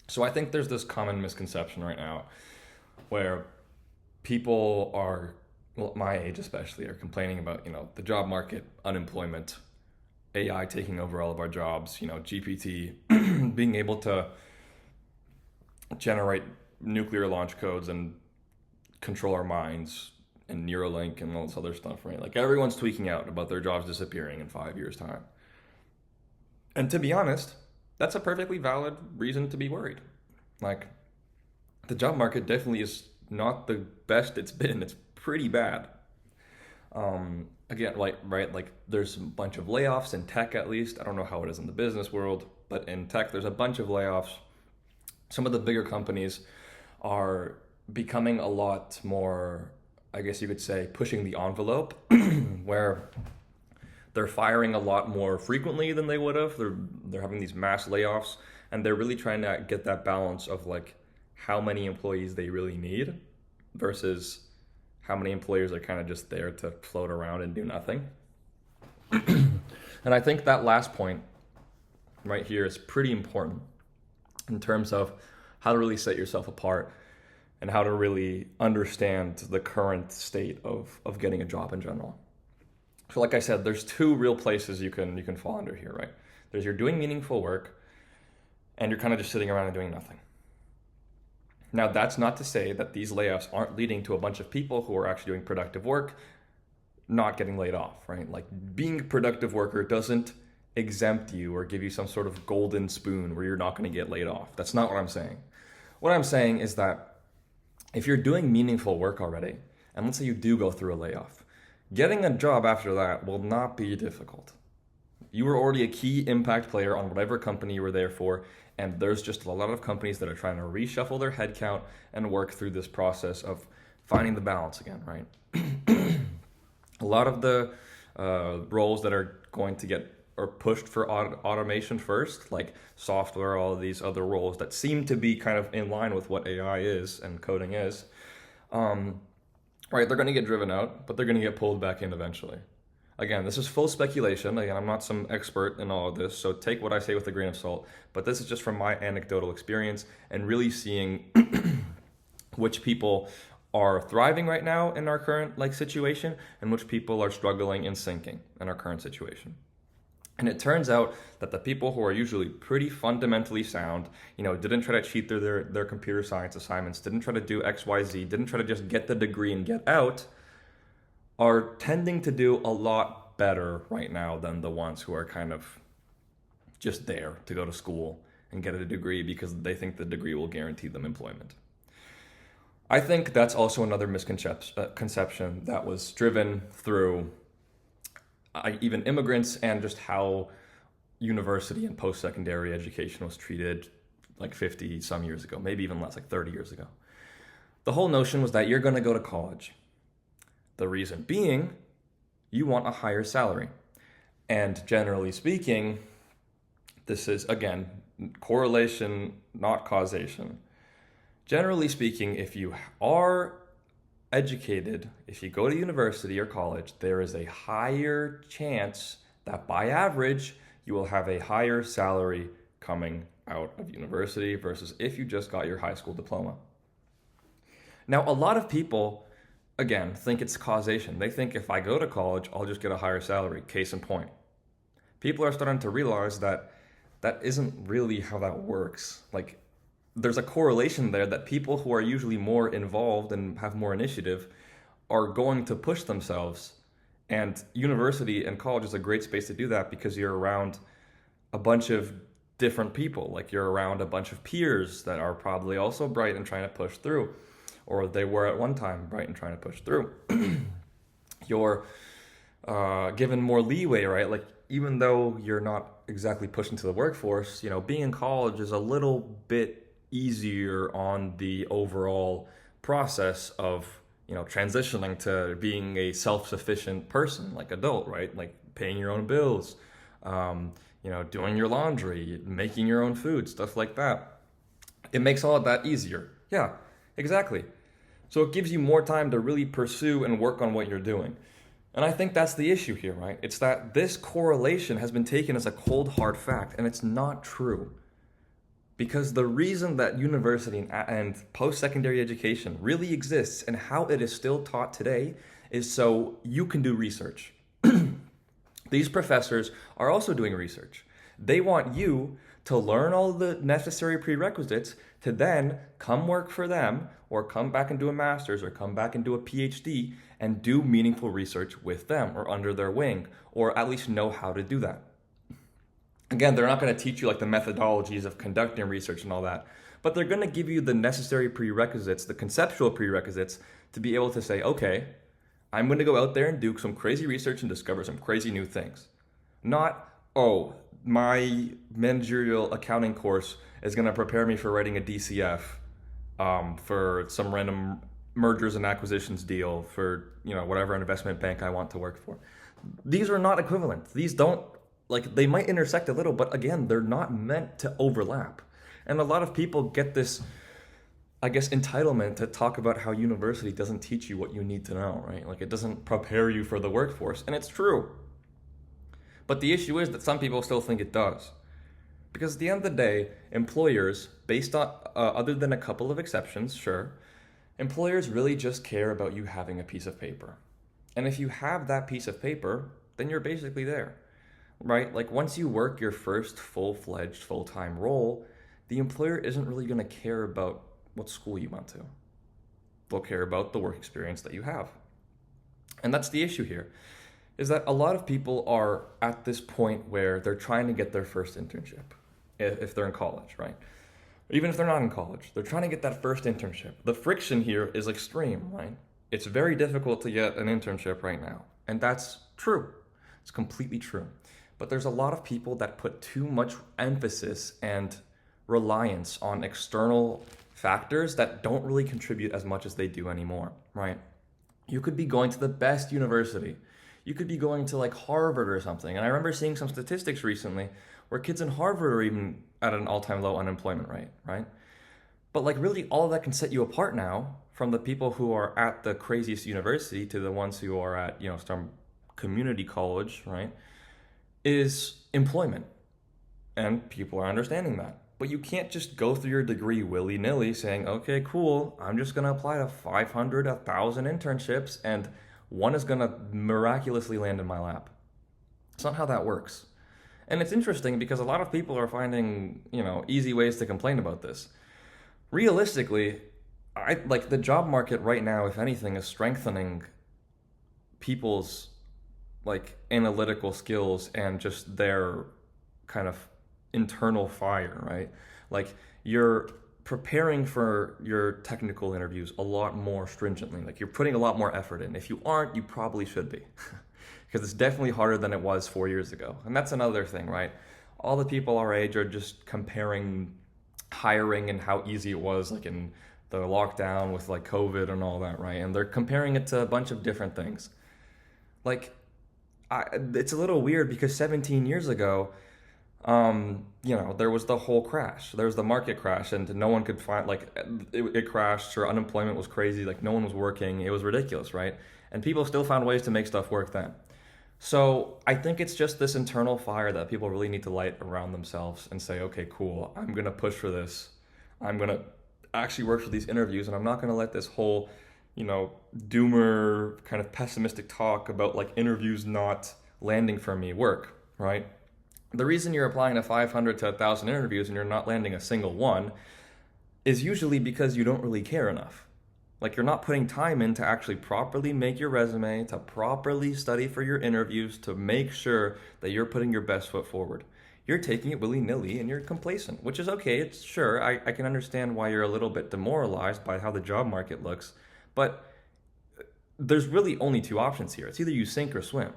So I think there's this common misconception right now where people are, well, my age especially, are complaining about, the job market, unemployment, AI taking over all of our jobs, GPT being able to generate nuclear launch codes and control our minds and Neuralink and all this other stuff, right? Like everyone's tweaking out about their jobs disappearing in 5 years' time. And to be honest, that's a perfectly valid reason to be worried. Like the job market definitely is not the best it's been. It's pretty bad. Again, like right, like there's a bunch of layoffs in tech at least. I don't know how it is in the business world, but in tech there's a bunch of layoffs. Some of the bigger companies are becoming a lot more, I guess you could say, pushing the envelope, where they're firing a lot more frequently than they would have. They're having these mass layoffs, and they're really trying to get that balance of like how many employees they really need versus how many employers are kind of just there to float around and do nothing. And I think that last point right here is pretty important in terms of how to really set yourself apart and how to really understand the current state of getting a job in general. So like I said, there's two real places you can fall under here, right? There's you're doing meaningful work and you're kind of just sitting around and doing nothing. Now that's not to say that these layoffs aren't leading to a bunch of people who are actually doing productive work not getting laid off, right? Like being a productive worker doesn't exempt you or give you some sort of golden spoon where you're not going to get laid off. That's not what I'm saying. What I'm saying is that if you're doing meaningful work already, and let's say you do go through a layoff, getting a job after that will not be difficult. You were already a key impact player on whatever company you were there for, and there's just a lot of companies that are trying to reshuffle their headcount and work through this process of finding the balance again, right? A lot of the roles that are going to get or pushed for automation first, like software, all of these other roles that seem to be kind of in line with what AI is and coding is, right? They're going to get driven out, but they're going to get pulled back in eventually. Again, this is full speculation. Again, I'm not some expert in all of this, so take what I say with a grain of salt. But this is just from my anecdotal experience and really seeing which people are thriving right now in our current situation and which people are struggling and sinking in our current situation. And it turns out that the people who are usually pretty fundamentally sound, didn't try to cheat through their computer science assignments, didn't try to do XYZ, didn't try to just get the degree and get out, are tending to do a lot better right now than the ones who are kind of just there to go to school and get a degree because they think the degree will guarantee them employment. I think that's also another misconception that was driven through even immigrants and just how university and post-secondary education was treated like 50 some years ago, maybe even less, like 30 years ago. The whole notion was that you're going to go to college. The reason being, you want a higher salary. And generally speaking, this is, again, correlation, not causation. Generally speaking, if you are educated, if you go to university or college, there is a higher chance that by average, you will have a higher salary coming out of university versus if you just got your high school diploma. Now, a lot of people, again, think it's causation. They think if I go to college, I'll just get a higher salary. Case in point. People are starting to realize that that isn't really how that works. Like, there's a correlation there that people who are usually more involved and have more initiative are going to push themselves. And university and college is a great space to do that because you're around a bunch of different people. Like you're around a bunch of peers that are probably also bright and trying to push through, or they were at one time bright and trying to push through. You're given more leeway, right? Like even though you're not exactly pushed into the workforce, being in college is a little bit easier on the overall process of transitioning to being a self-sufficient person, like adult, right? Like paying your own bills, doing your laundry, making your own food, stuff like that. It makes all of that easier. Yeah, exactly. So it gives you more time to really pursue and work on what you're doing. And I think that's the issue here, right? It's that this correlation has been taken as a cold hard fact, and it's not true. Because the reason that university and post-secondary education really exists and how it is still taught today is so you can do research. These professors are also doing research. They want you to learn all the necessary prerequisites to then come work for them or come back and do a master's or come back and do a PhD and do meaningful research with them or under their wing, or at least know how to do that. Again, they're not going to teach you like the methodologies of conducting research and all that, but they're going to give you the necessary prerequisites, the conceptual prerequisites to be able to say, okay, I'm going to go out there and do some crazy research and discover some crazy new things. Not, oh, my managerial accounting course is going to prepare me for writing a DCF for some random mergers and acquisitions deal for, whatever investment bank I want to work for. These are not equivalent. These don't, they might intersect a little, but again, they're not meant to overlap. And a lot of people get this, entitlement to talk about how university doesn't teach you what you need to know, right? Like it doesn't prepare you for the workforce, and it's true. But the issue is that some people still think it does. Because at the end of the day, employers, based on, other than a couple of exceptions, sure, employers really just care about you having a piece of paper. And if you have that piece of paper, then you're basically there, right? Like once you work your first full-fledged, full-time role, the employer isn't really going to care about what school you went to. They'll care about the work experience that you have. And that's the issue here, is that a lot of people are at this point where they're trying to get their first internship, if they're in college, right? Even if they're not in college, they're trying to get that first internship. The friction here is extreme, right? It's very difficult to get an internship right now. And that's true. It's completely true. But there's a lot of people that put too much emphasis and reliance on external factors that don't really contribute as much as they do anymore, right? You could be going to the best university. You could be going to like Harvard or something. And I remember seeing some statistics recently where kids in Harvard are even at an all-time low unemployment rate, right? But like really all of that can set you apart now from the people who are at the craziest university to the ones who are at, some community college, right? Is employment. And people are understanding that. But you can't just go through your degree willy-nilly saying, okay, cool, I'm just going to apply to 500, 1,000 internships and one is going to miraculously land in my lap. It's not how that works. And it's interesting because a lot of people are finding, easy ways to complain about this. Realistically, the job market right now, if anything, is strengthening people's analytical skills and just their kind of internal fire, right? Like you're preparing for your technical interviews a lot more stringently. Like you're putting a lot more effort in. If you aren't, you probably should be. Because it's definitely harder than it was 4 years ago. And that's another thing, right? All the people our age are just comparing hiring and how easy it was in the lockdown with COVID and all that, right? And they're comparing it to a bunch of different things. It's a little weird because 17 years ago, there was the whole crash. There was the market crash and no one could find, it crashed or unemployment was crazy. No one was working. It was ridiculous, right? And people still found ways to make stuff work then. So I think it's just this internal fire that people really need to light around themselves and say, okay, cool, I'm going to push for this. I'm going to actually work for these interviews and I'm not going to let this whole, doomer kind of pessimistic talk about interviews not landing for me work, right? The reason you're applying to 500 to 1,000 interviews and you're not landing a single one is usually because you don't really care enough. You're not putting time in to actually properly make your resume, to properly study for your interviews, to make sure that you're putting your best foot forward. You're taking it willy-nilly and you're complacent, which is okay. It's sure, I can understand why you're a little bit demoralized by how the job market looks, but there's really only two options here. It's either you sink or swim.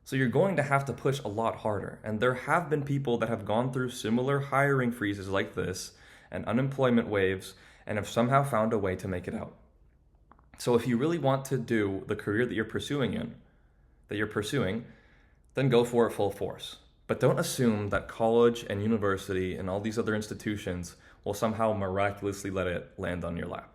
So you're going to have to push a lot harder. And there have been people that have gone through similar hiring freezes like this and unemployment waves and have somehow found a way to make it out. So if you really want to do the career that you're pursuing, then go for it full force. But don't assume that college and university and all these other institutions will somehow miraculously let it land on your lap.